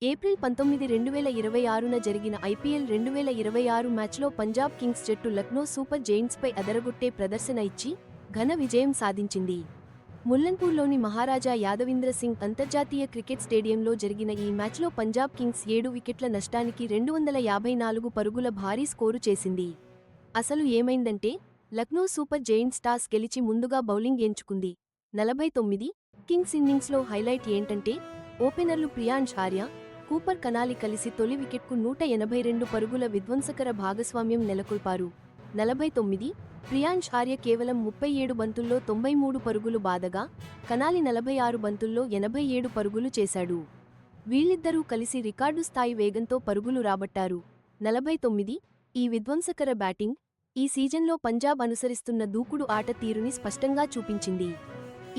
April 19, 2026న జరిగిన IPL 2026 మ్యాచ్లో Punjab Kings జట్టు లక్నో సూపర్ జెయింట్స్పై అదరగొట్టే ప్రదర్శన ఇచ్చి ఘన విజయం సాధించింది. ముల్లన్పూర్లోని మహారాజా యాదవింద్ర సింగ్ అంతర్జాతీయ క్రికెట్ స్టేడియంలో జరిగిన ఈ మ్యాచ్లో పంజాబ్ కింగ్స్ 7 వికెట్ల నష్టానికి 254 పరుగుల భారీ స్కోరు చేసింది. అసలు ఏమైందంటే లక్నో సూపర్ జెయింట్స్ టాస్ గెలిచి ముందుగా బౌలింగ్ ఎంచుకుంది. 49 కింగ్స్ ఇన్నింగ్స్లో హైలైట్ ఏంటంటే ఓపెనర్లు ప్రియాంష్ ఆర్య, కూపర్ కనాలి కలిసి తొలి వికెట్కు 182 పరుగుల విధ్వంసకర భాగస్వామ్యం నెలకొల్పారు. 49 ప్రియాంష్ ఆర్య కేవలం 37 బంతుల్లో 93 పరుగులు బాదగా, కనాలి 46 బంతుల్లో 87 పరుగులు చేశాడు. వీళ్ళిద్దరూ కలిసి రికార్డు స్థాయి వేగంతో పరుగులు రాబట్టారు. 49 ఈ విధ్వంసకర బ్యాటింగ్ ఈ సీజన్లో పంజాబ్ అనుసరిస్తున్న దూకుడు ఆట తీరుని స్పష్టంగా చూపించింది.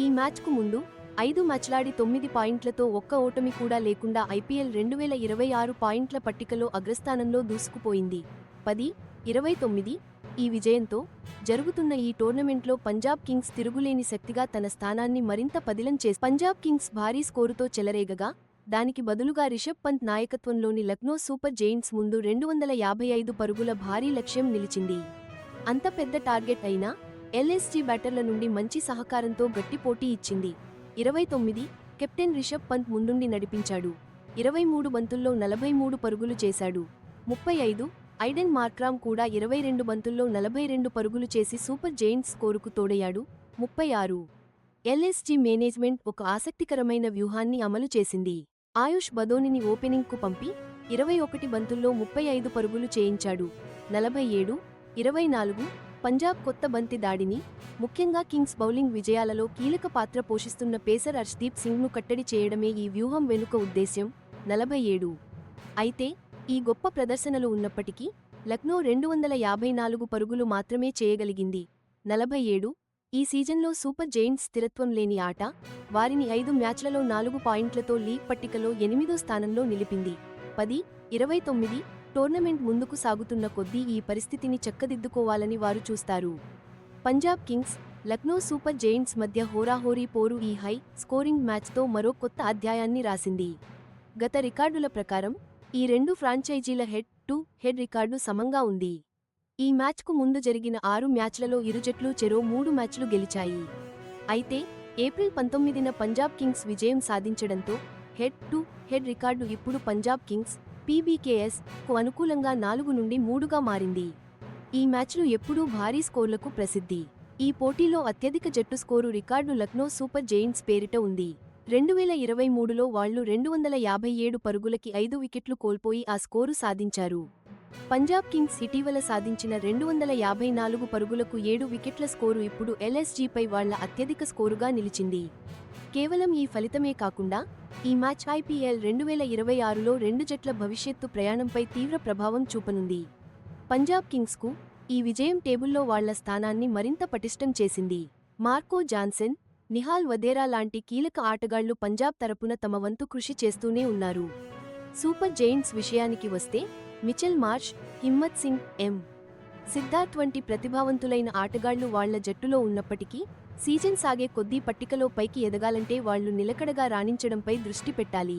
ఈ మ్యాచ్కు ముందు 5 మ్యాచ్లాడి 9 పాయింట్లతో ఒక్క ఓటమి కూడా లేకుండా ఐపీఎల్ 2026 పాయింట్ల పట్టికలో అగ్రస్థానంలో దూసుకుపోయింది. 10-29 ఈ విజయంతో జరుగుతున్న ఈ టోర్నమెంట్లో పంజాబ్ కింగ్స్ తిరుగులేని శక్తిగా తన స్థానాన్ని మరింత పదిలం చేసి పంజాబ్ కింగ్స్ భారీ స్కోరుతో చెలరేగగా, దానికి బదులుగా రిషబ్ పంత్ నాయకత్వంలోని లక్నో సూపర్ జెయింట్స్ ముందు 255 పరుగుల భారీ లక్ష్యం నిలిచింది. అంత పెద్ద టార్గెట్ అయినా ఎల్ఎస్జీ బ్యాటర్ల నుండి మంచి సహకారంతో గట్టి పోటీ ఇచ్చింది. 29 కెప్టెన్ రిషబ్ పంత్ ముందుండి నడిపించాడు. 23 బంతుల్లో 43 పరుగులు చేశాడు. 35 ఐడెన్ మార్క్రామ్ కూడా 22 బంతుల్లో 42 పరుగులు చేసి సూపర్ జెయింట్స్ స్కోరుకు తోడయ్యాడు. 36 ఎల్ఎస్జీ మేనేజ్మెంట్ ఒక ఆసక్తికరమైన వ్యూహాన్ని అమలు చేసింది. ఆయుష్ బదోనిని ఓపెనింగ్కు పంపి 21 బంతుల్లో 35 పరుగులు చేయించాడు. 47-24 పంజాబ్ కొత్త బంతి దాడిని, ముఖ్యంగా కింగ్స్ బౌలింగ్ విజయాలలో కీలక పాత్ర పోషిస్తున్న పేసర్ హర్ష్దీప్ సింగ్ను కట్టడి చేయడమే ఈ వ్యూహం వెనుక ఉద్దేశ్యం. 47 అయితే ఈ గొప్ప ప్రదర్శనలు ఉన్నప్పటికీ లక్నో 254 పరుగులు మాత్రమే చేయగలిగింది. 47 ఈ సీజన్లో సూపర్ జెయింట్స్ స్థిరత్వం లేని ఆట వారిని 5 మ్యాచ్లలో 4 పాయింట్లతో లీగ్ పట్టికలో 8వ స్థానంలో నిలిపింది. 10-29 టోర్నమెంట్ ముందుకు సాగుతున్న కొద్దీ ఈ పరిస్థితిని చక్కదిద్దుకోవాలని వారు చూస్తారు. Punjab Kings, Lucknow super giants మధ్య హోరాహోరీ పోరు ఈ హై స్కోరింగ్ మ్యాచ్తో మరో కొత్త అధ్యాయాన్ని రాసింది. గత రికార్డుల ప్రకారం ఈ రెండు ఫ్రాంచైజీల హెడ్ టు హెడ్ రికార్డు సమంగా ఉంది. ఈ మ్యాచ్కు ముందు జరిగిన 6 మ్యాచ్లలో ఇరు జట్లు చెరో 3 మ్యాచ్లు గెలిచాయి. అయితే ఏప్రిల్ 19న పంజాబ్ కింగ్స్ విజయం సాధించడంతో హెడ్ టు హెడ్ రికార్డు ఇప్పుడు పంజాబ్ కింగ్స్ పీబీకేఎస్ కు అనుకూలంగా 4-3గా మారింది. ఈ మ్యాచ్లు ఎప్పుడూ భారీ స్కోర్లకు ప్రసిద్ధి. ఈ పోటీలో అత్యధిక జట్టు score record Lucknow super giants పేరిట ఉంది. 2023లో వాళ్లు 257 పరుగులకి 5 వికెట్లు కోల్పోయి ఆ స్కోరు సాధించారు. పంజాబ్ కింగ్స్ ఇటీవల సాధించిన 254 పరుగులకు 7 వికెట్ల స్కోరు ఇప్పుడు ఎల్ఎస్జీపై వాళ్ల అత్యధిక స్కోరుగా నిలిచింది. కేవలం ఈ ఫలితమే కాకుండా ఈ మ్యాచ్ ఐపీఎల్ 2026లో రెండు జట్ల భవిష్యత్తు ప్రయాణంపై తీవ్ర ప్రభావం చూపనుంది. పంజాబ్ కింగ్స్కు ఈ విజయం టేబుల్లో వాళ్ల స్థానాన్ని మరింత పటిష్టం చేసింది. మార్కో జాన్సన్, నిహాల్ వధేరా లాంటి కీలక ఆటగాళ్లు పంజాబ్ తరపున తమ వంతు కృషి చేస్తూనే ఉన్నారు. సూపర్ జెయింట్స్ విషయానికి వస్తే మిచెల్ మార్ష్, హిమ్మత్ సింగ్, ఎం. సిద్ధార్థ్ వంటి ప్రతిభావంతులైన ఆటగాళ్లు వాళ్ల జట్టులో ఉన్నప్పటికీ సీజన్ సాగే కొద్దీ పట్టికలో పైకి ఎదగాలంటే వాళ్లు నిలకడగా రాణించడంపై దృష్టి పెట్టాలి.